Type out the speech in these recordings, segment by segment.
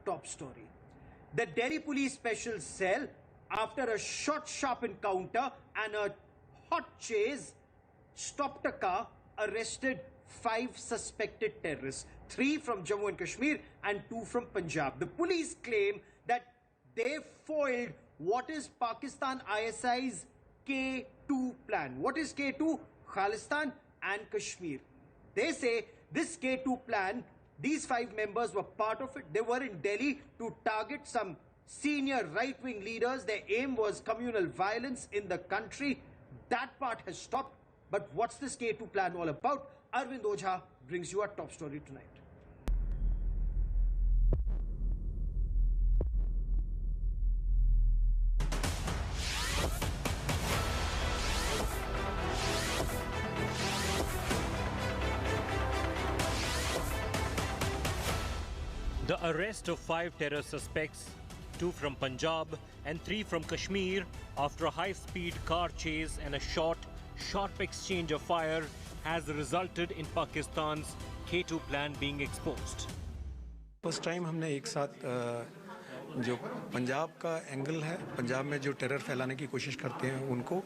top story. The Delhi Police Special Cell, after a shot-sharp encounter and a hot chase, stopped a car, arrested 5 suspected terrorists, 3 from Jammu and Kashmir and 2 from Punjab. The police claim that they foiled what is Pakistan ISI's K2 plan. What is K2? Khalistan and Kashmir. They say this K2 plan, these 5 members were part of it. They were in Delhi to target some senior right-wing leaders. Their aim was communal violence in the country. That part has stopped. But what's this K2 plan all about? Arvind Ojha brings you a top story tonight. The arrest of 5 terror suspects, 2 from Punjab and 3 from Kashmir, after a high-speed car chase and a sharp exchange of fire, has resulted in Pakistan's K2 plan being exposed. First time हमने एक साथ जो पंजाब का angle है, पंजाब में जो terror फैलाने की कोशिश करते हैं उनको,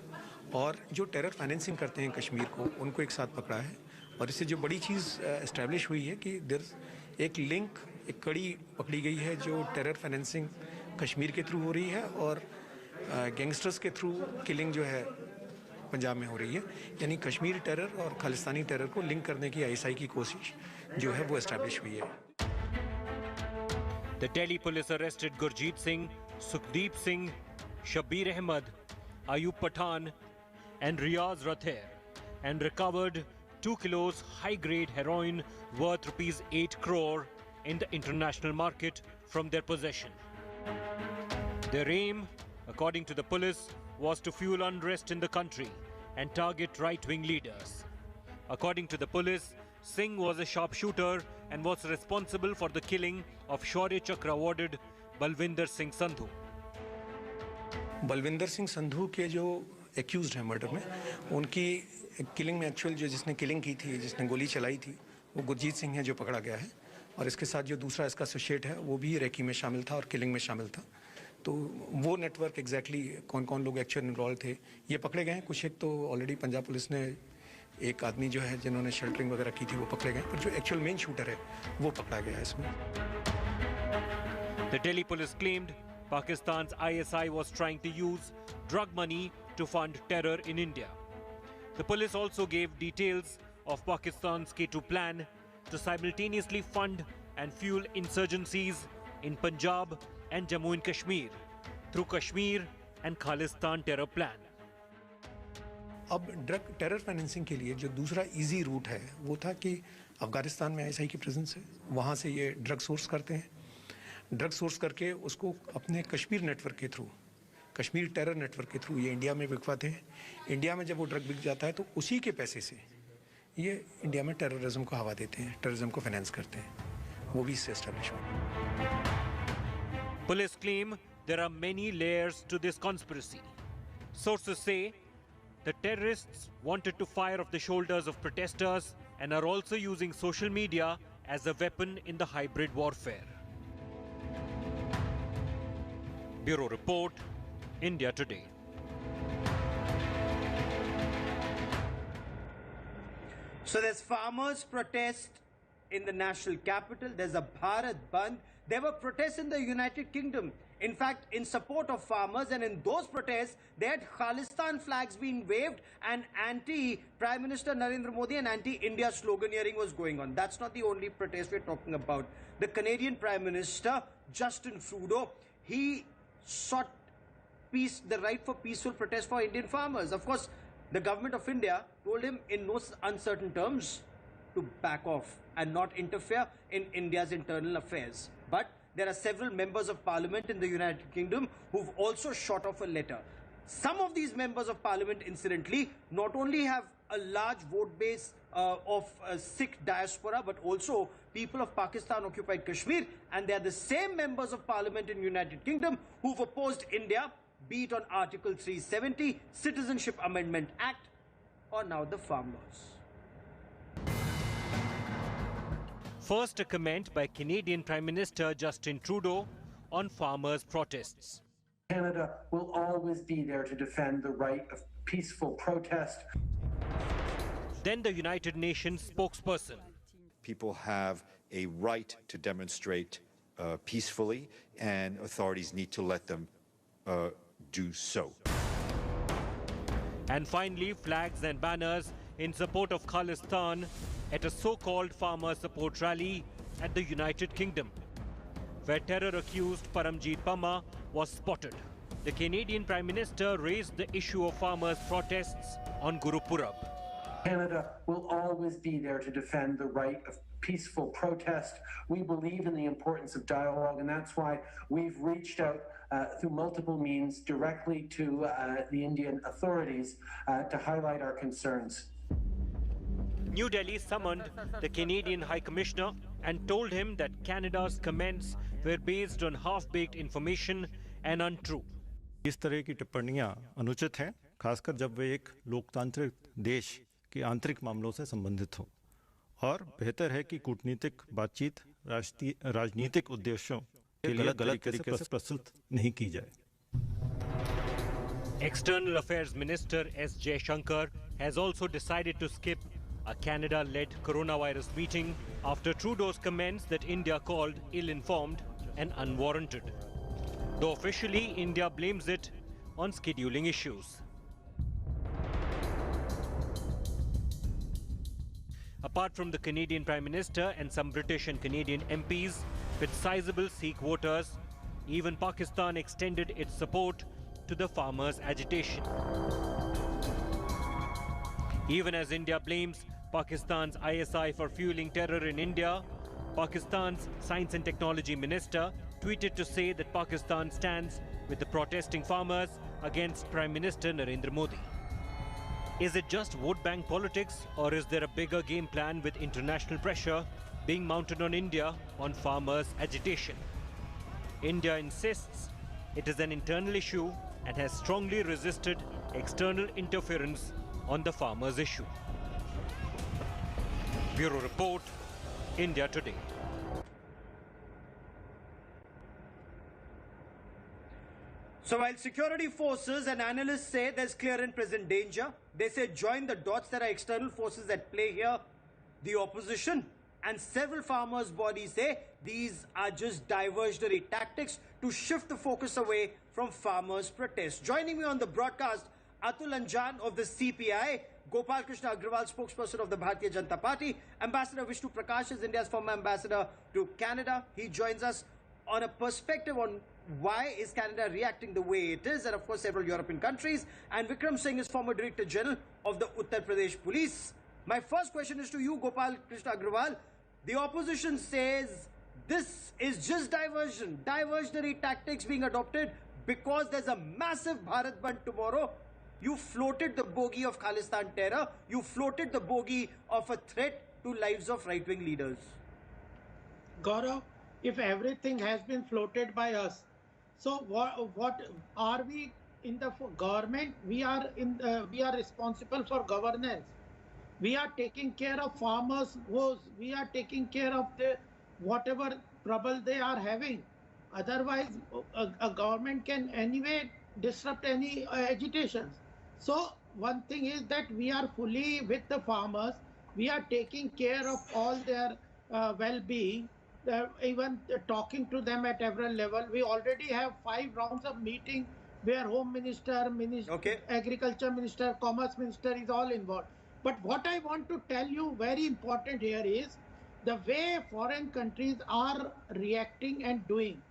और जो टेरर फाइनेंसिंग करते हैं कश्मीर को, उनको एक साथ पकड़ा है. और इससे जो बड़ी चीज़ एस्टैब्लिश हुई है कि एक लिंक, एक कड़ी पकड़ी गई है जो टेरर फाइनेंसिंग कश्मीर के थ्रू हो रही है और गैंगस्टर्स के थ्रू किलिंग जो है पंजाब में हो रही है. यानी कश्मीर टेरर और खालिस्तानी टेरर को लिंक करने की आईएसआई की कोशिश जो है वो एस्टैब्लिश हुई है. The Delhi police arrested Gurjeet Singh, Sukhdeep Singh, Shabir Ahmed, Ayub Pathan and Riaz Rather and recovered 2 kilos high-grade heroin worth rupees 8 crore in the international market from their possession. Their aim, according to the police, was to fuel unrest in the country and target right-wing leaders. According to the police, Singh was a sharpshooter and was responsible for the killing of Shaurya Chakra awarded Balwinder Singh Sandhu. Balwinder Singh Sandhu के जो accused हैं murder में, उनकी killing में actual जो जिसने killing की थी, जिसने गोली चलाई थी, वो गुरजीत सिंह है जो पकड़ा गया है. और इसके साथ जो दूसरा इसका एसोसिएट है वो भी रेकी में शामिल था और किलिंग में शामिल था. तो वो नेटवर्क एग्जैक्टली कौन कौन लोग एक्चुअल इन्वॉल्व थे ये पकड़े गए हैं. कुछ एक तो ऑलरेडी पंजाब पुलिस ने एक आदमी जो है जिन्होंने शेल्टरिंग वगैरह की थी वो पकड़े गए, पर जो एक्चुअल मेन शूटर है वो पकड़ा गया है इसमें. The Delhi police claimed Pakistan's ISI was trying to use drug money to fund terror in India. The police also gave details of Pakistan's K2 plan to simultaneously fund and fuel insurgencies in Punjab and Jammu and Kashmir through Kashmir and Khalistan terror plan. अब drug terror financing के लिए जो दूसरा easy root है वो था कि अफगानिस्तान में आईएसआई की प्रेजेंस है, वहाँ से ये ड्रग सोर्स करते हैं. ड्रग सोर्स करके उसको अपने कश्मीर नेटवर्क के थ्रू, कश्मीर टेरर नेटवर्क के थ्रू ये इंडिया में बिकवाते हैं. इंडिया में जब वो ड्रग बिक जाता है तो उसी के पैसे से ये इंडिया में टेररिज्म को हवा देते हैं, टेररिज्म को फाइनेंस करते हैं. वो भी इससे एस्टैब्लिश हुआ. Police claim there are many layers to this conspiracy. Sources say the terrorists wanted to fire off the shoulders of protesters and are also using social media as a weapon in the hybrid warfare. Bureau Report, India Today. So there's farmers' protest in the national capital. There's a Bharat Bandh. There were protests in the United Kingdom, in fact, in support of farmers. And in those protests, they had Khalistan flags being waved and anti-Prime Minister Narendra Modi and anti-India sloganeering was going on. That's not the only protest we're talking about. The Canadian Prime Minister, Justin Trudeau, he sought peace, the right for peaceful protest for Indian farmers. Of course, the government of India told him in no uncertain terms to back off and not interfere in India's internal affairs. But there are several members of parliament in the United Kingdom who've also shot off a letter. Some of these members of parliament, incidentally, not only have a large vote base of Sikh diaspora, but also people of Pakistan-occupied Kashmir, and they are the same members of parliament in United Kingdom who've opposed India, be it on Article 370, Citizenship Amendment Act, or now the farm laws. First, a comment by Canadian Prime Minister Justin Trudeau on farmers' protests. Canada will always be there to defend the right of peaceful protest. Then the United Nations spokesperson. People have a right to demonstrate peacefully, and authorities need to let them do so. And finally, flags and banners in support of Khalistan at a so-called farmer support rally at the United Kingdom, where terror-accused Paramjit Pama was spotted. The Canadian Prime Minister raised the issue of farmers' protests on Guru Purab. Canada will always be there to defend the right of peaceful protest. We believe in the importance of dialogue, and that's why we've reached out through multiple means directly to the Indian authorities to highlight our concerns. New Delhi summoned the Canadian High Commissioner and told him that Canada's comments were based on half-baked information and untrue. इस तरह की टिप्पणियां अनुचित हैं, खासकर जब वे एक लोकतांत्रिक देश के आंतरिक मामलों से संबंधित हो, और बेहतर है कि कूटनीतिक बातचीत राजनीतिक उद्देश्यों के लिए गलत तरीके से प्रस्तुत नहीं की जाए. External Affairs Minister S. Jaishankar has also decided to skip a Canada-led coronavirus meeting after Trudeau's comments that India called ill-informed and unwarranted. Though officially, India blames it on scheduling issues. Apart from the Canadian Prime Minister and some British and Canadian MPs with sizable Sikh voters, even Pakistan extended its support to the farmers' agitation. Even as India blames Pakistan's ISI for fueling terror in India, Pakistan's Science and Technology Minister tweeted to say that Pakistan stands with the protesting farmers against Prime Minister Narendra Modi. Is it just vote bank politics, or is there a bigger game plan with international pressure being mounted on India on farmers' agitation? India insists it is an internal issue and has strongly resisted external interference on the farmers' issue. Bureau Report, India Today. So while security forces and analysts say there's clear and present danger, they say join the dots, there are external forces at play here. The opposition and several farmers' bodies say these are just diversionary tactics to shift the focus away from farmers' protests. Joining me on the broadcast, Atul Anjan of the CPI, Gopal Krishna Agrawal, spokesperson of the Bharatiya Janata Party, Ambassador Vishnu Prakash is India's former ambassador to Canada. He joins us on a perspective on why is Canada reacting the way it is, and of course several European countries. And Vikram Singh is former Director General of the Uttar Pradesh Police. My first question is to you, Gopal Krishna Agrawal. The opposition says this is just diversionary tactics being adopted because there's a massive Bharat Bandh tomorrow. You floated the bogey of Khalistan terror. You floated the bogey of a threat to lives of right-wing leaders. Gaurav, if everything has been floated by us, so what are we in the government? We are responsible for governance. We are taking care of farmers' woes. We are taking care of the whatever trouble they are having. Otherwise, a government can anyway disrupt any agitations. So one thing is that we are fully with the farmers. We are taking care of all their well-being. Even talking to them at every level. We already have 5 rounds of meeting where Home Minister, Agriculture Minister, Commerce Minister is all involved. But what I want to tell you very important here is the way foreign countries are reacting and doing.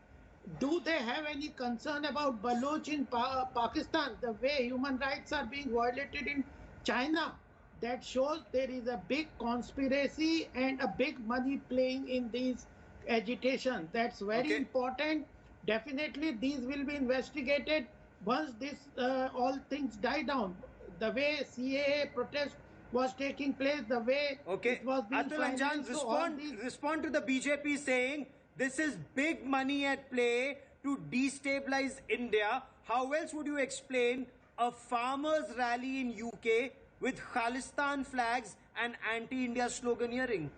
Do they have any concern about Baloch in Pakistan? The way human rights are being violated in China? That shows there is a big conspiracy and a big money playing in these agitation. That's very important. Definitely these will be investigated once this all things die down. The way CAA protest was taking place, the way it was being Atul Anjan, respond to the BJP saying this is big money at play to destabilize India. How else would you explain a farmers rally in UK with Khalistan flags and anti-India sloganeering?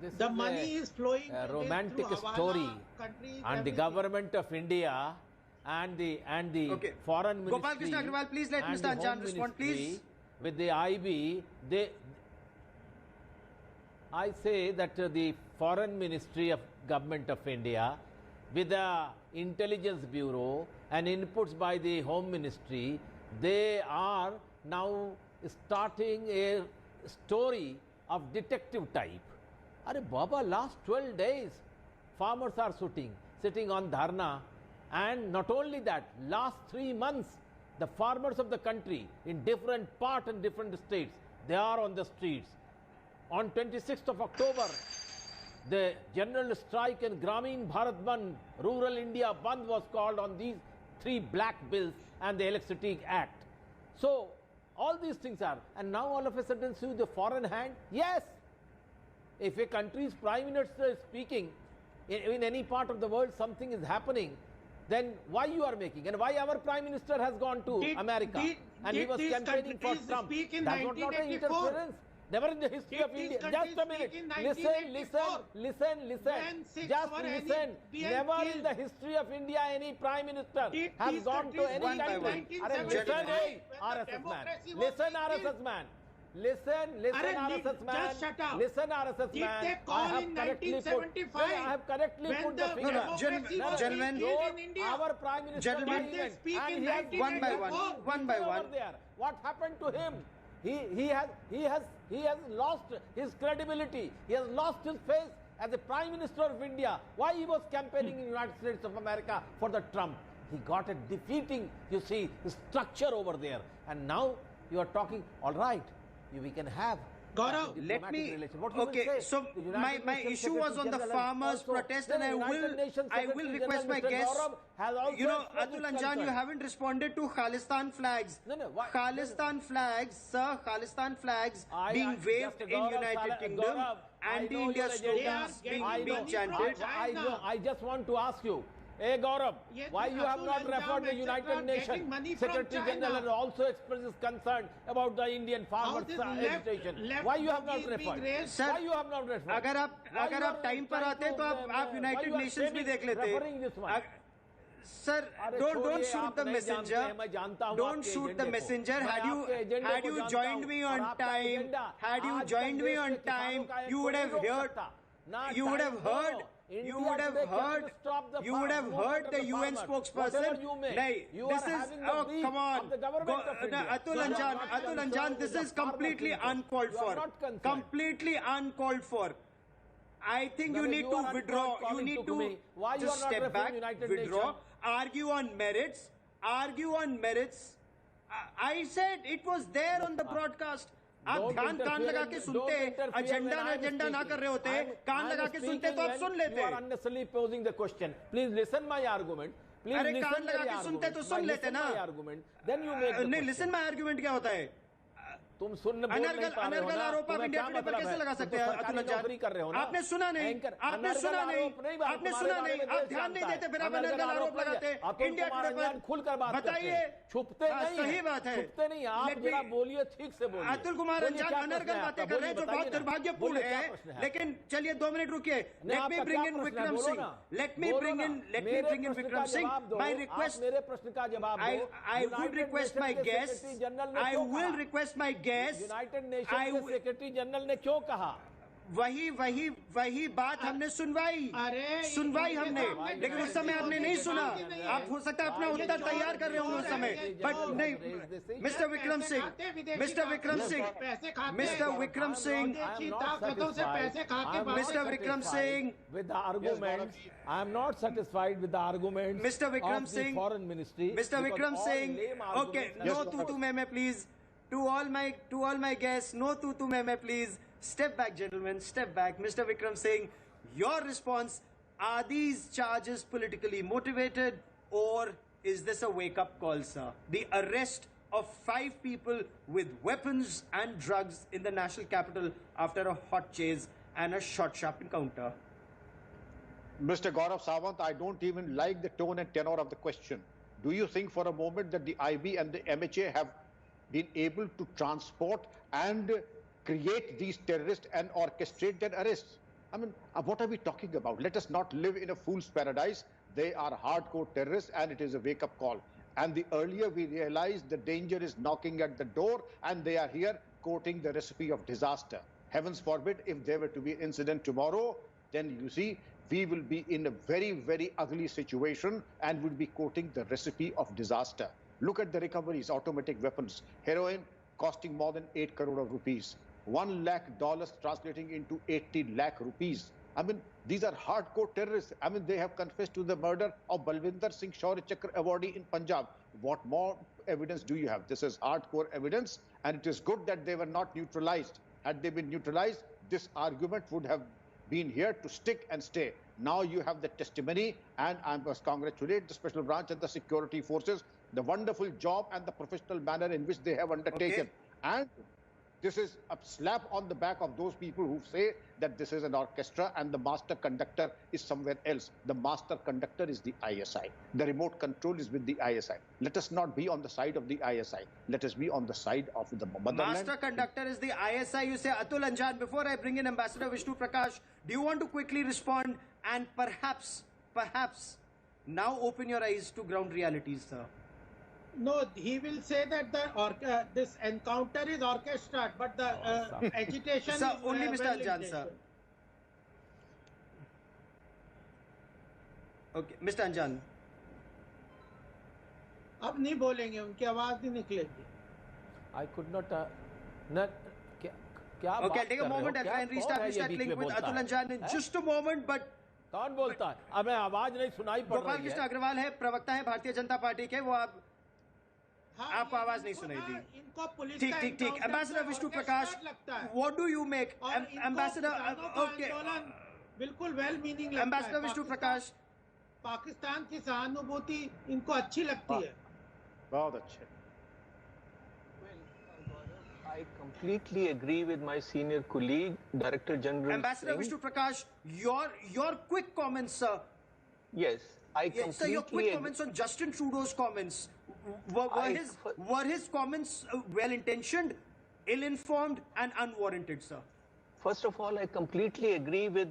this The is money is flowing a to romantic this, through story, Hawala countries, and the everything. government of India and the Okay. foreign ministry Gopal Krishna Agrawal, please let and Mr. the Anjan Home respond, Ministry please. with the IB, I say that the foreign ministry of government of India with the intelligence bureau and inputs by the home ministry, they are now starting a story of detective type. Are Baba, last 12 days farmers are sitting on dharna, and not only that, last 3 months the farmers of the country in different parts and different states, they are on the streets. On 26th of October, the general strike and Gramin Bharat Bandh, rural India Bandh was called on these 3 black bills and the Electricity Act. So all these things are, and now all of a sudden see the foreign hand. Yes, if a country's prime minister is speaking in any part of the world, something is happening, then why you are making, and why our prime minister has gone to America and he was campaigning for Trump. That was not an interference. Never in the history of India. Just a minute. Listen. Just listen. Never in the history of India any prime minister has gone to any one by country. one. Listen, hey, RSS man. Listen, RSS man. Listen, RSS man. Just shut up. Listen, RSS Did man. they call in 1975? I have correctly when put the the figure. democracy was Gentlemen, killed in India? Our prime minister Gentlemen, went, they speak and in he has 1984? one by one. over there. What happened to him? He has lost his credibility. He has lost his face as the Prime Minister of India. Why he was campaigning in the United States of America for the Trump? He got a defeating, you see, structure over there. And now you are talking, all right, we can have Gaurav, Let me. relations. What you will Okay, say? so The United my Nations issue was on the Secretary farmers' General protest, also- and I The United will Nations Secretary request my General, Mr. guests. Gaurav has also You know, expressed Atul his Anjan, you concern. haven't responded to Khalistan flags. No, why- Khalistan flags, sir. Khalistan flags being just waved in Gaurav, United Kingdom, Gaurav, I know anti-India your agenda. slogans They are being getting being money chanted. from I just want to ask you, hey Gaurav, Yes, why you have Atul not Anjan, referred the etc. United getting money Nations from Secretary China? General has also expressed his concern about the Indian farmers' this agitation. left Why you have buggy not is being referred? raised? Sir, Why you have not referred? अगर आप Why you are time पर trying आते to, तो आप why United you are Nations भी देख लेते referring this one? Sir अरे don't छोड़िए, shoot आप the नहीं जानते messenger. हैं, मैं जानता हूँ Don't आपके shoot the एजेंडे को। messenger. मैं Had आपके एजेंडे you को जानता joined हूँ, me और on आपका time, एजेंडा had you आज तक joined me देश on के किसानों time, का एक you would कोई have रोक heard. सकता। ना You would time have हो, heard. You India would have today cannot heard. stop the You would have movement heard of the UN farmers. spokesperson. Whatever you make, Nahi, you this are is having the oh brief come on. of the government of India. Atul You are Anjan, not Atul concerned Anjan, with this the is farmers' completely interest. uncalled You are for. not concerned. Completely uncalled for. I think No, you no, need you to are withdraw. You calling need to to me. Why you just are not step referring back, United withdraw, Nations? argue on merits. Argue on merits. I said it was there on the broadcast. आप Don't ध्यान कान interfere लगा in- के don't सुनते interfere agenda when ना I'm agenda ना speaking. कर रहे होते कान I'm लगा के सुनते speaking तो आप when सुन लेते You are unnecessarily posing the question. Please listen my argument. Please अरे listen कान लगा my के सुनते argument. तो सुन Listen लेते ना my argument. Then you make the नहीं question. लिसन माय आर्गुमेंट क्या होता है तुम सुन बोल नहीं अनर्गल पा रहे हो अनर्गल ना? आरोप आप तुम्हें इंडिया क्या टुडे पर मतलब कैसे है? लगा तुम सकते तो हैं सरकारी अतुल नौकरी कर रहे हो अंजान ना? आपने सुना नहीं एंकर, आपने अनर्गल सुना नहीं आरोप नहीं, आपने तुम्हारे सुना बारे नहीं में आप देश ध्यान नहीं जानता है। देते फिर आप अनर्गल अनर्गल आरोप नहीं है। लगाते अतुल इंडिया कुमार टुडे अंजान खुलकर पर बात करते बताइए हैं। छुपते नहीं सही हैं। बात है छुपते नहीं आप Let me- जरा बोलिए ठीक से बोलिए अतुल कुमार बोलिए, अंजान क्या प्रश्न अनर्गल है बातें आपका? कर रहे हैं जो बोलिए, बहुत बताइए ना। दुर्भाग्यपूर्ण बोलिए, क्या है प्रश्न है लेकिन चलिए 2 मिनट रुकिए नहीं, लेट मी आपका ब्रिंग क्या इन प्रश्न है? विक्रम बोलो सिंह ना। लेट मी बोलो ब्रिंग ना। इन मेरे विक्रम प्रश्न का सिंह जवाब दो। माय आप रिक्वेस्ट मेरे प्रश्न का जवाब दो। I would request my guests. I will request my guests. United I nation के will- सेक्रेटरी जनरल ने क्यों कहा? वही बात हमने सुनवाई सुनवाई हमने लेकिन उस समय आपने नहीं सुना आप हो सकता है अपना उत्तर तैयार कर रहे होंगे उस समय बट नहीं mister Vikram Singh mister Vikram Singh mister Vikram Singh mister Vikram Singh with the arguments I am not satisfied with the arguments Mr. Vikram of the Singh, foreign ministry Mr. because Vikram all Singh, lame okay, arguments no tu meme please. To all my guests, no tu meme please. Step back, gentlemen. Step back, Mr. Vikram Singh. Your response: are these charges politically motivated, or is this a wake-up call, sir? The arrest of 5 people with weapons and drugs in the national capital after a hot chase and a shot-sharp encounter. Mr. Gaurav Sawant, I don't even like the tone and tenor of the question. Do you think for a moment that the IB and the MHA have been able to transport and create these terrorists and orchestrate their arrests? I mean, what are we talking about? Let us not live in a fool's paradise. They are hardcore terrorists, and it is a wake-up call. And the earlier we realize the danger is knocking at the door, and they are here quoting the recipe of disaster. Heavens forbid, if there were to be an incident tomorrow, then you see, we will be in a very, very ugly situation and will be quoting the recipe of disaster. Look at the recoveries, automatic weapons, heroin costing more than 8 crore of rupees, $1 lakh translating into 80 lakh rupees. I mean, these are hardcore terrorists. I mean, they have confessed to the murder of Balwinder Singh Shaurya Chakra awardee in Punjab. What more evidence do you have? This is hardcore evidence, and it is good that they were not neutralized. Had they been neutralized, this argument would have been here to stick and stay. Now you have the testimony, and I must congratulate the special branch and the security forces, the wonderful job and the professional manner in which they have undertaken. Okay. And this is a slap on the back of those people who say that this is an orchestra and the master conductor is somewhere else. The master conductor is the ISI. The remote control is with the ISI. Let us not be on the side of the ISI. Let us be on the side of the motherland. Master conductor is the ISI, you say. Atul Anjan, before I bring in Ambassador Vishnu Prakash, do you want to quickly respond and perhaps now open your eyes to ground realities, sir? No, he will say that this encounter is orchestrated, but the agitation Sir, is only Mr. Anjan, well-intentioned. sir. Okay, Mr. Anjan. अब नहीं बोलेंगे, उनकी आवाज नहीं निकलेगी. I could not. क्या Okay, I'll take a moment. I'll try and reestablish that link with Atul Anjan in just a moment, but कौन बोलता है? अब आवाज नहीं सुनाई पड़ गोपाल रही कृष्ण है. अग्रवाल है, प्रवक्ता है भारतीय जनता पार्टी के, वो आपको आवाज नहीं सुनाई दी. इनको पुलिस ठीक का ठीक ठीक. encounter Ambassador से Vishnu orchestrated Prakash, लगता है. what do you make? और इनको Ambassador, किसानों का okay. आंदोलन बिल्कुल वेल मीनिंग लगता है. Ambassador Vishnu Prakash. पाकिस्तान की सहानुभूति इनको अच्छी लगती है. बहुत अच्छे. I completely agree with my senior colleague, Director General. Ambassador Singh. Vishnu Prakash, your quick comments, sir. Yes, I completely Sir, your quick comments on Justin Trudeau's comments. Were his comments well-intentioned, ill-informed, and unwarranted, sir? First of all, I completely agree with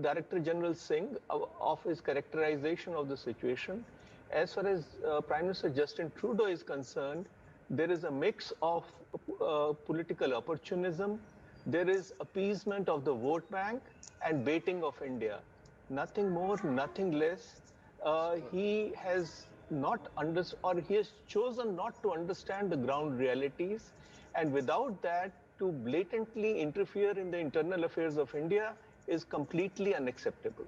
Director General Singh of his characterization of the situation. As far as Prime Minister Justin Trudeau is concerned, there is a mix of political opportunism, there is appeasement of the vote bank and baiting of India. Nothing more, nothing less. He has not understood, or he has chosen not to understand the ground realities, and without that, to blatantly interfere in the internal affairs of India is completely unacceptable.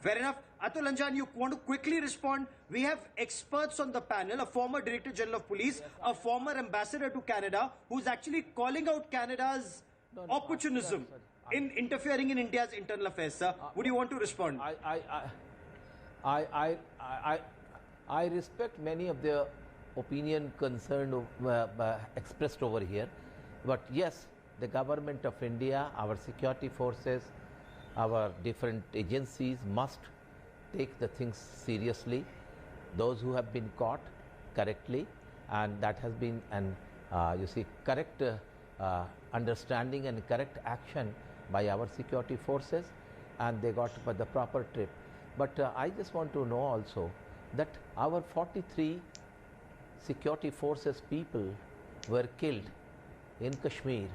Fair enough. Atul Anjan, you want to quickly respond? We have experts on the panel, a former Director General of Police, a former ambassador to Canada, who's actually calling out Canada's opportunism in interfering in India's internal affairs, sir. Would you want to respond? I respect many of the opinion concerned expressed over here, but yes, the government of India, our security forces, our different agencies must take the things seriously. Those who have been caught correctly, and that has been an correct understanding and correct action by our security forces, and they got the proper trip. But I just want to know also that our 43 security forces people were killed in Kashmir,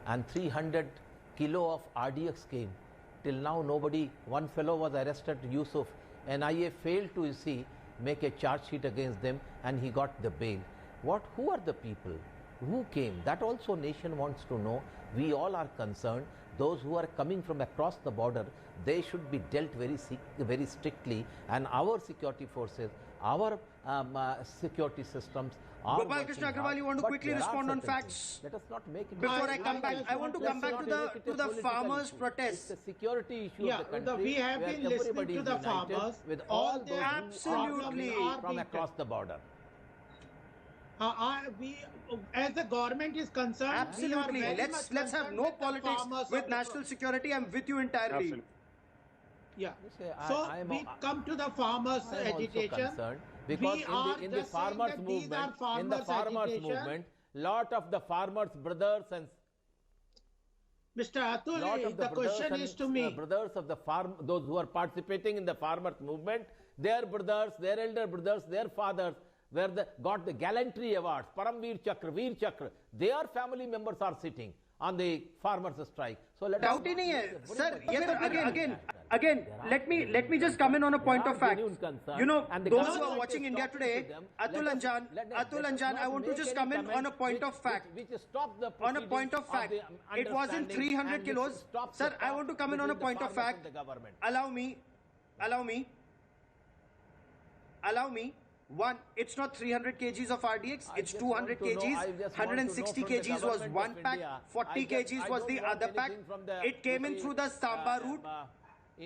and 300 kilo of RDX came. Till now, nobody, one fellow was arrested, Yusuf. NIA failed to make a charge sheet against them, and he got the bail. Who are the people? Who came? That also nation wants to know. We all are concerned. Those who are coming from across the border, they should be dealt very strictly, and our security forces, our security systems are Gopal Krishna Agrawal, you want to quickly respond on facts? Let us not make it. Before I come back, I want to come back to the farmers' protest. It's a security issue Yeah, of the country. we have where been listening everybody to is the united farmers. with All all they- those who are Absolutely. coming from across the border. We, as the government is concerned, Absolutely. we are very Let's much have concerned no with the politics farmers with of the national security. I'm with you entirely. Absolutely. Yeah. You say, So I am we come to the farmers' I am also agitation. concerned because We are in the just saying farmers that these are movement, farmers' agitation. lot of the farmers' brothers and Mr. Atul, lot of the question is to me. Brothers of the farm, those who are participating in the farmers movement, their brothers, their elder brothers, their fathers got the gallantry awards, Paramveer Chakra, Veer Chakra. Their family members are sitting on the farmers strike. So let doubt ही नहीं है, sir. ये तो again, let me just come in on a point of fact. You know, those who are watching India Today, Atul Anjan, I want to just come in on a point of fact. On a point of fact, it wasn't 300 kilos. Sir, I want to come in on a point of fact. Allow me. One, it's not 300 kgs of RDX, it's 200 kgs. 160 kgs was one pack, 40 kgs was the other pack. It came in through the Samba route.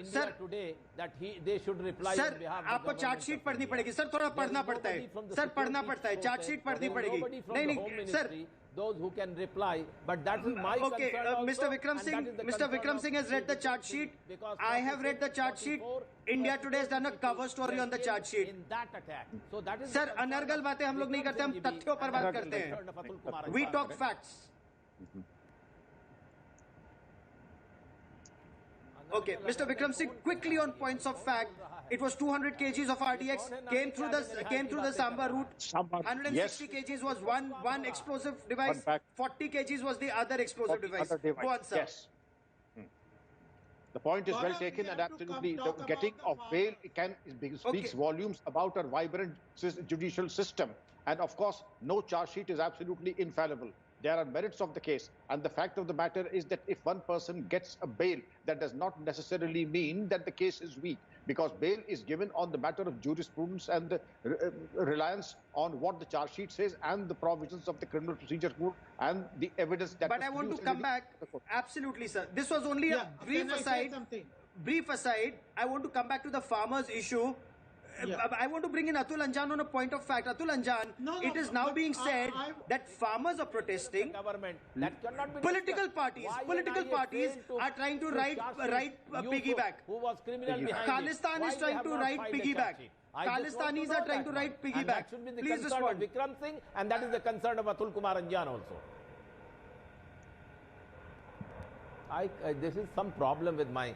Sir, today that they should reply on behalf of आपको chargesheet पढ़नी पड़ेगी sir, थोड़ा पढ़ना पड़ता है sir, पढ़ना पड़ता है, चार्जशीट पढ़नी पड़ेगी. नहीं sir, those who can reply, but that is my okay, concern Mr. Vikram Singh has read the chart sheet. I have read the chart sheet. India Today has done a cover story on the chart sheet. In that attack. So that is sir, अनर्गल बातें हम लोग नहीं करते, हम तथ्यों पर बात करते हैं. We talk facts. Okay, Mr. Vikram Singh, quickly on points of fact. It was 200 kgs of RDX, came through the Samba route. 160 kgs was one explosive device. 40 kgs was the other explosive device. Go on, sir. Yes. The point is well taken, and absolutely the getting of bail speaks volumes about our vibrant judicial system. And of course, no charge sheet is absolutely infallible. There are merits of the case, and the fact of the matter is that if one person gets a bail, that does not necessarily mean that the case is weak, because bail is given on the matter of jurisprudence and the reliance on what the charge sheet says and the provisions of the criminal procedure code and the evidence that. But I want to come back. Absolutely, sir. This was only a brief aside. I want to come back to the farmers' issue. I want to bring in Atul Anjan on a point of fact. Atul Anjan, it is now being said that farmers are protesting. That cannot be political parties are trying to write piggyback. Who was criminal behind Khalistan is trying to write piggyback. Khalistanis are trying to write piggyback. That should be the Please concern respond. of Vikram Singh, and that is the concern of Atul Kumar Anjan also. This is some problem with my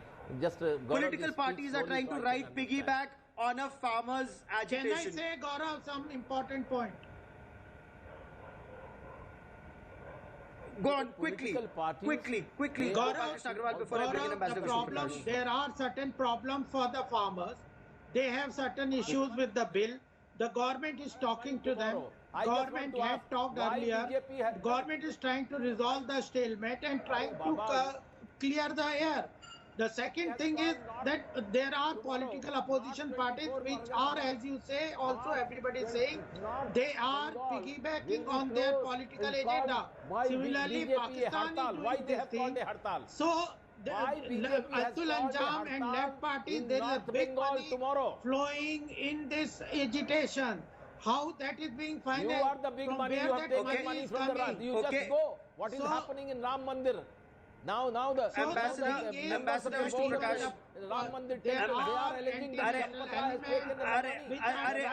political parties are trying to write piggyback on a farmer's agitation. Can I say, Gaurav, some important point? Go on, quickly. Gaurav, before I bring in Ambassador Vishnu Prakash. There are certain problems for the farmers. They have certain issues with the bill. The government is talking to them. Government had talked earlier. Government is trying to resolve the stalemate and trying to clear the air. The second thing is that there are political opposition parties which are, as you say, also everybody is saying, they are piggybacking on their political agenda. Similarly, Pakistan is doing this thing. So, Atul Anjan and left parties, there is a big money flowing in this agitation. How that is being financed? You are the big money. You have taken money from the Ram. You just go. What is happening in Ram Mandir? Now the Ambassador Vishnu Prakash. Ram Mandir, they are alleging that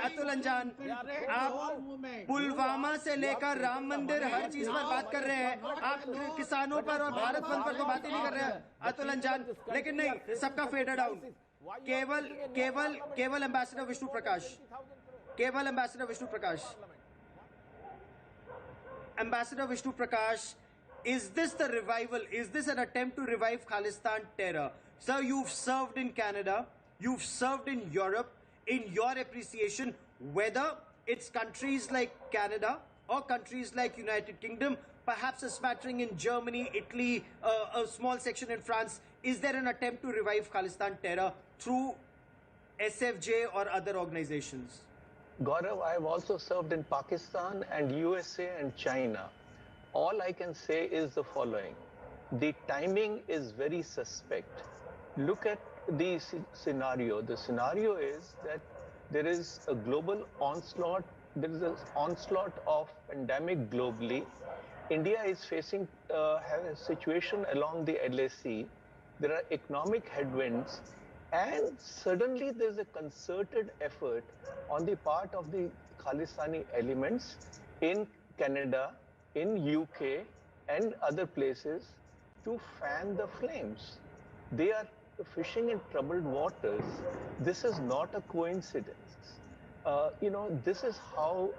Atul Anjan, आप पुलवामा से लेकर राम मंदिर हर चीज पर बात कर रहे हैं, आप किसानों पर और भारत बंद पर तो बात ही नहीं कर रहे हैं अतुल अंजान. लेकिन नहीं, सबका फेडेड आउट. केवल ambassador Vishnu Prakash. Ambassador Vishnu Prakash, is this the revival? Is this an attempt to revive Khalistan terror? Sir, you've served in Canada, you've served in Europe. In your appreciation, whether it's countries like Canada or countries like United Kingdom, perhaps a smattering in Germany, Italy, a small section in France, is there an attempt to revive Khalistan terror through SFJ or other organizations? Gaurav, I have also served in Pakistan and USA and China. All I can say is the following. The timing is very suspect. Look at the scenario. The scenario is that there is a global onslaught. There is an onslaught of pandemic globally. India is facing a situation along the LAC. There are economic headwinds. And suddenly there's a concerted effort on the part of the Khalistani elements in Canada, in UK and other places to fan the flames. They are fishing in troubled waters. This is not a coincidence. This is how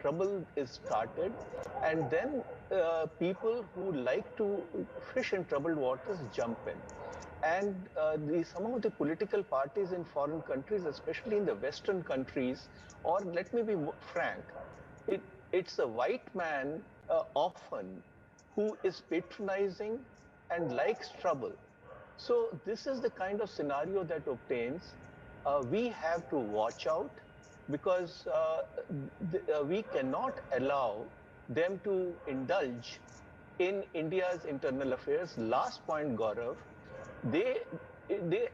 trouble is started, and then people who like to fish in troubled waters jump in. And some of the political parties in foreign countries, especially in the Western countries, or let me be frank, it's a white man often who is patronizing and likes trouble. So this is the kind of scenario that obtains. We have to watch out, because we cannot allow them to indulge in India's internal affairs. Last point, Gaurav,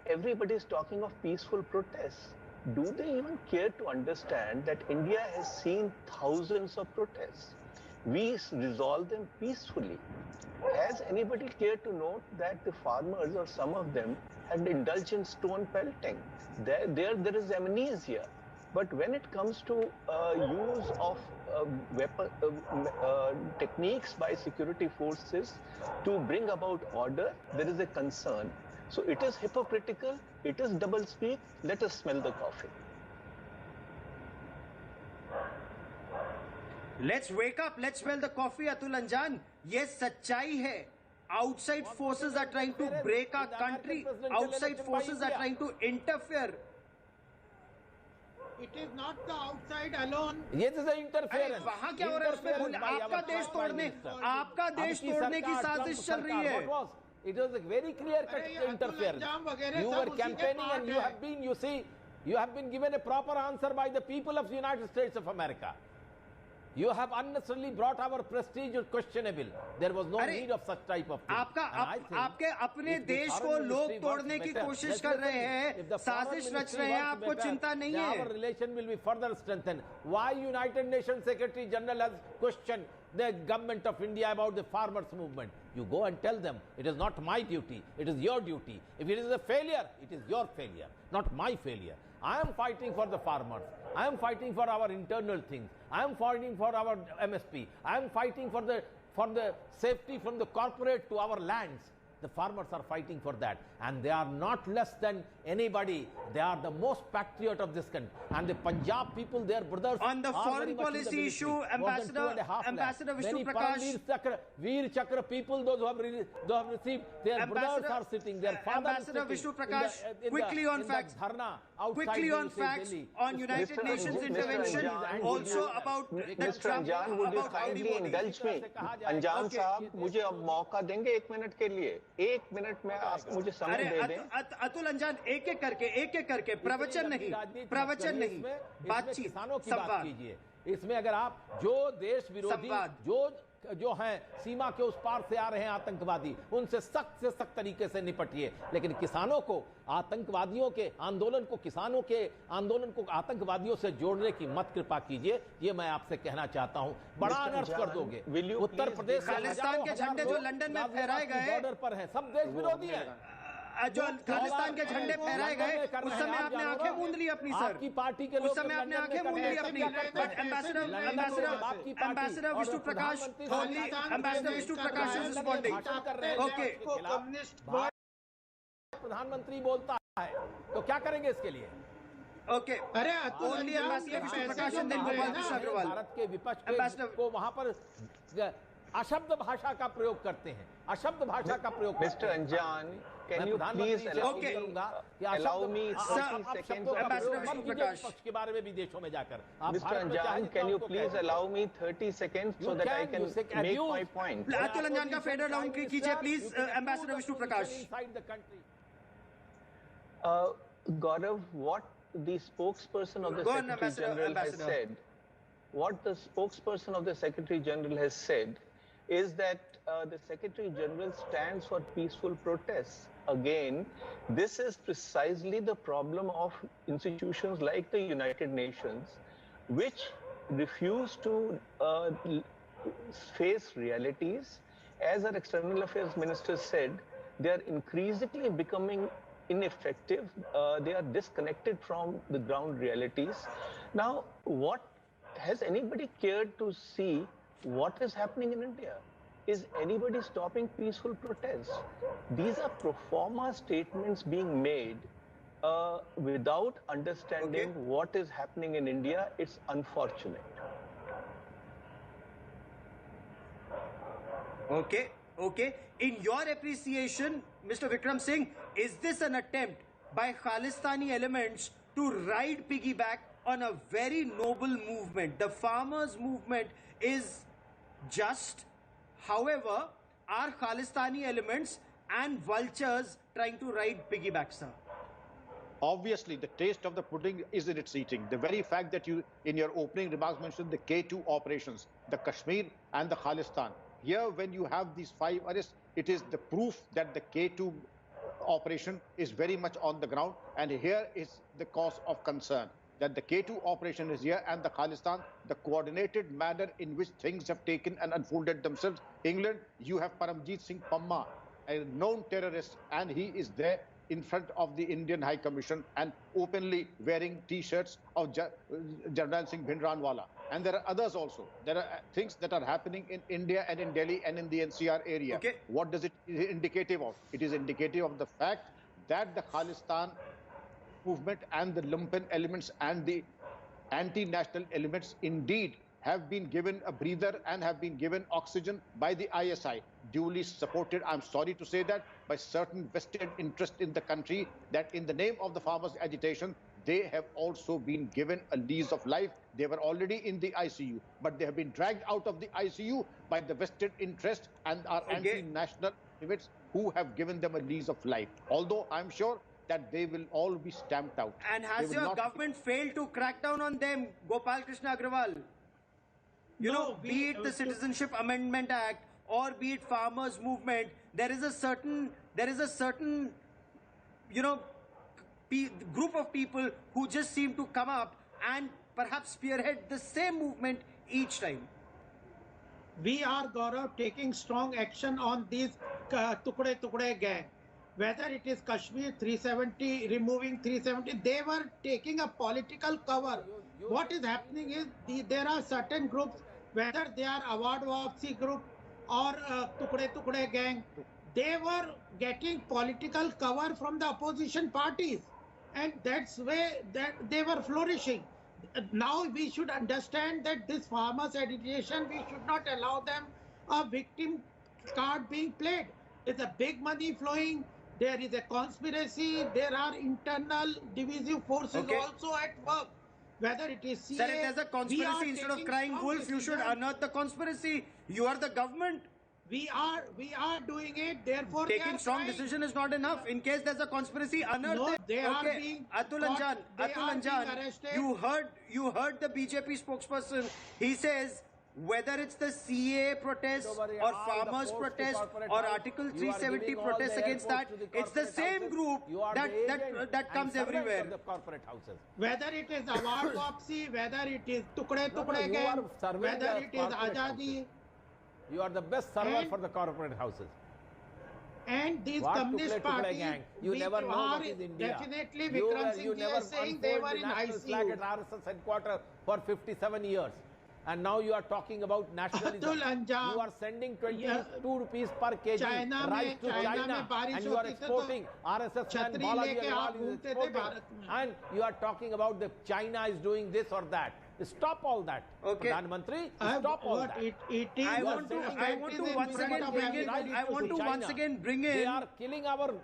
everybody is talking of peaceful protests. Do they even care to understand that India has seen thousands of protests? We resolve them peacefully. Has anybody cared to note that the farmers, or some of them, had indulged in stone pelting? There is amnesia. But when it comes to use of techniques by security forces to bring about order, there is a concern. So it is hypocritical, it is doublespeak. Let us smell the coffee. Let's wake up, let's smell the coffee, Atul Anjan. Ye सच्चाई है. Outside forces are trying to break our country. Outside forces are trying to interfere. It is not the outside alone. This is an interference. वहाँ क्या हो रहा है उसमें? आपका देश तोड़ने की साजिश चल रही है. It was a very clear-cut interference. You were campaigning, and you have been given a proper answer by the people of the United States of America. You have unnecessarily brought our prestige questionable. There was no need of such type of thing. आपके अपने देश को लोग तोड़ने की कोशिश कर रहे हैं, साजिश रच रहे हैं, आपको चिंता नहीं है. Our relation will be further strengthened. Why United Nations Secretary General has questioned the government of India about the farmers' movement? You go and tell them, it is not my duty, it is your duty. If it is a failure, it is your failure, not my failure. I am fighting for the farmers. I am fighting for our internal things. I am fighting for our MSP. I am fighting for the safety from the corporate to our lands. The farmers are fighting for that, and they are not less than anybody. They are the most patriot of this country, and the Punjab people, their brothers. On the foreign policy issue, Ambassador Vishnu Prakash, Veer Chakra people, those who have received, their brothers are sitting, their fathers Ambassador Vishnu Prakash, quickly on facts, on United Nations intervention, also about the Trump. Anjan, would you kindly indulge me? Anjan Saab, मुझे अब मौका देंगे 1 minute के लिए? 1 minute में आप मुझे समय दे दें. अतुल अंजान, एक एक करके प्रवचन नहीं, बातचीत, संवाद कीजिए. इसमें अगर आप जो देश विरोधी जो हैं, सीमा के उस पार से आ रहे हैं आतंकवादी, उनसे सख्त से सख्त तरीके से निपटिए. लेकिन किसानों को, आतंकवादियों के आंदोलन को, किसानों के आंदोलन को आतंकवादियों से जोड़ने की मत कृपा कीजिए. ये मैं आपसे कहना चाहता हूं. बड़ा अनर्थ कर दोगे. उत्तर प्रदेश खालिस्तान के झंडे जो लंदन में फहराए गए बॉर्डर पर है, सब देश विरोधी है. जो खालिस्तान के झंडे फहराए गए, उस समय आपने आंखें मूंद ली अपनी. सर, आपकी पार्टी के उस समय आपने आंखें मूंद ली अपनी. But ambassador Vishnu Prakash, ambassador Vishnu Prakash is responding. Okay, प्रधानमंत्री बोलता है तो क्या करेंगे इसके लिए? ओके, अरे only ambassador Vishnu Prakash and then Gopal Krishna Agrawal. Bharat के विपक्ष को वहां पर अशब्द भाषा का प्रयोग करते हैं, अशब्द भाषा का प्रयोग. मिस्टर अंजान, can you please allow me 30 seconds of विपक्ष के बारे में विदेशों में जाकर. Mr. Anjan, can you please allow me 30 seconds so that I can make my point? Atul अंजान का फेडर राउंड कीजिए please. Ambassador Vishnu Prakash. Gaurav, what the spokesperson of the Secretary General has said, what the spokesperson of the Secretary General has said is that the Secretary General stands for peaceful protests. Again, this is precisely the problem of institutions like the United Nations, which refuse to face realities. As our External Affairs Minister said, they are increasingly becoming ineffective. They are disconnected from the ground realities. Now, what has anybody cared to see what is happening in India? Is anybody stopping peaceful protests? These are pro forma statements being made without understanding what is happening in India. It's unfortunate. Okay, okay. In your appreciation, Mr. Vikram Singh, is this an attempt by Khalistani elements to ride piggyback on a very noble movement? The farmers' movement is just. However, are Khalistani elements and vultures trying to ride piggyback, sir? Obviously, the taste of the pudding is in its eating. The very fact that you, in your opening remarks, mentioned the K2 operations, the Kashmir and the Khalistan. Here, when you have these 5 arrests, it is the proof that the K2 operation is very much on the ground. And here is the cause of concern, that the K2 operation is here, and the Khalistan, the coordinated manner in which things have taken and unfolded themselves. England, you have Paramjit Singh Pamma, a known terrorist, and he is there in front of the Indian High Commission and openly wearing T-shirts of Jarnail Singh Bhindranwala. And there are others also. There are things that are happening in India and in Delhi and in the NCR area. Okay. What does it is indicative of? It is indicative of the fact that the Khalistan movement and the lumpen elements and the anti-national elements indeed have been given a breather and have been given oxygen by the ISI, duly supported, I'm sorry to say that, by certain vested interest in the country, that in the name of the farmers' agitation, they have also been given a lease of life. They were already in the ICU, but they have been dragged out of the ICU by the vested interest and our anti-national elements who have given them a lease of life. Although I'm sure that they will all be stamped out. And has your government failed to crack down on them, Gopal Krishna Agrawal? Be it the Citizenship Amendment Act or be it farmers' movement, there is a certain, group of people who just seem to come up and perhaps spearhead the same movement each time. We are, Gaurav, taking strong action on these Tukde gang. Whether it is Kashmir 370, removing 370, they were taking a political cover. What is happening is there are certain groups, whether they are Awad Wapsi group or Tukde gang, they were getting political cover from the opposition parties. And that's where they were flourishing. Now we should understand that this farmers' agitation, we should not allow them a victim card being played. There's a big money flowing. There is a conspiracy. There are internal divisive forces also at work. Whether it is CA, sir, if there's a conspiracy, instead of crying wolf, you should unearth the conspiracy. You are the government. We are doing it. Therefore, taking strong decision is not enough. In case there's a conspiracy, unearth no, it. They are being Atul Anjan, you heard the BJP spokesperson. He says, whether it's the CA protest or farmers protest or Article 370 protest against that, it's the same group that comes everywhere. Whether it is Awad Wapsi, whether it is Tukde gang, whether it is Azadi. You are the best server for the corporate houses. And these communist parties, you never know what is India. Definitely, Vikram Singh is saying they were in ICU. At RSS headquarters for 57 years. And now you are talking about nationalism. You are sending 22 rupees per kg rice to China. And you are exporting. RSS man Balaji Agarwal is exporting. And you are talking about the China is doing this or that. Stop all that. Okay. Pradhan Mantri, stop all that. I want to once again bring in. They are killing our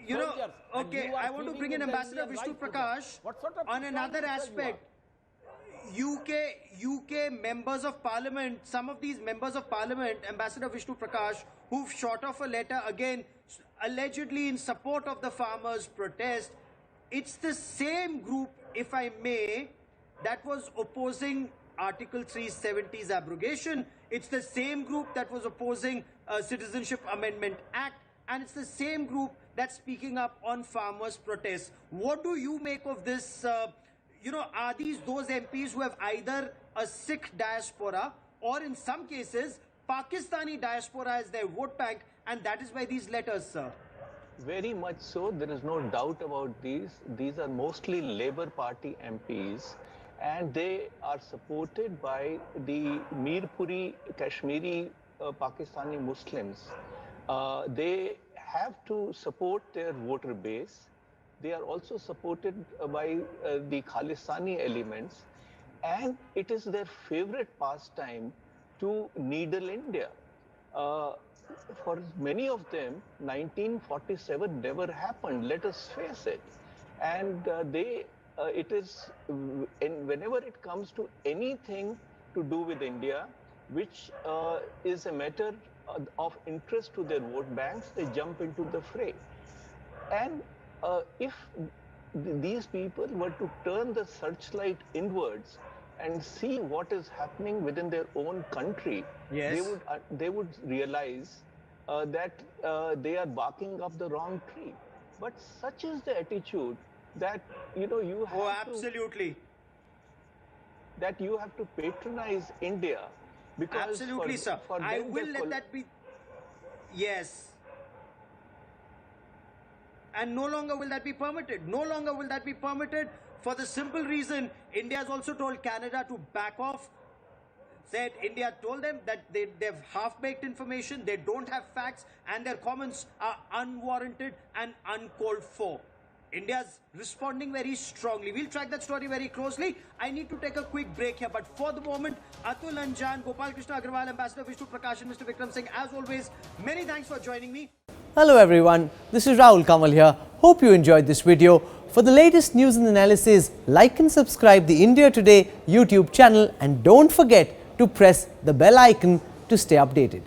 soldiers. Okay, I want to bring in Ambassador Vishnu Prakash on another aspect. UK members of parliament, some of these members of parliament, Ambassador Vishnu Prakash, who've shot off a letter again, allegedly in support of the farmers' protest. It's the same group, if I may, that was opposing Article 370's abrogation. It's the same group that was opposing Citizenship Amendment Act. And it's the same group that's speaking up on farmers' protests. What do you make of this? Are these those MPs who have either a Sikh diaspora or in some cases Pakistani diaspora as their vote bank, and that is why these letters, sir? Very much so. There is no doubt about these. These are mostly Labour Party MPs. and they are supported by the Mirpuri Kashmiri Pakistani Muslims. They have to support their voter base. They are also supported by the Khalistani elements, and it is their favorite pastime to needle India. For many of them, 1947 never happened, let us face it. And whenever it comes to anything to do with India, which is a matter of interest to their vote banks, they jump into the fray. And if these people were to turn the searchlight inwards and see what is happening within their own country, yes, they would realize that they are barking up the wrong tree. But such is the attitude that you have absolutely. That you have to patronize India, because absolutely, sir. I will let that be. Yes. And no longer will that be permitted. No longer will that be permitted, for the simple reason India has also told Canada to back off. Said India told them that they've half-baked information, they don't have facts, and their comments are unwarranted and uncalled for. India's responding very strongly. We'll track that story very closely. I need to take a quick break here, but for the moment, Atul Anjan, Gopal Krishna Agarwal, Ambassador Vishnu Prakash, and Mr. Vikram Singh, as always, many thanks for joining me. Hello everyone, this is Rahul Kamal here. Hope you enjoyed this video. For the latest news and analysis, like and subscribe the India Today YouTube channel, and don't forget to press the bell icon to stay updated.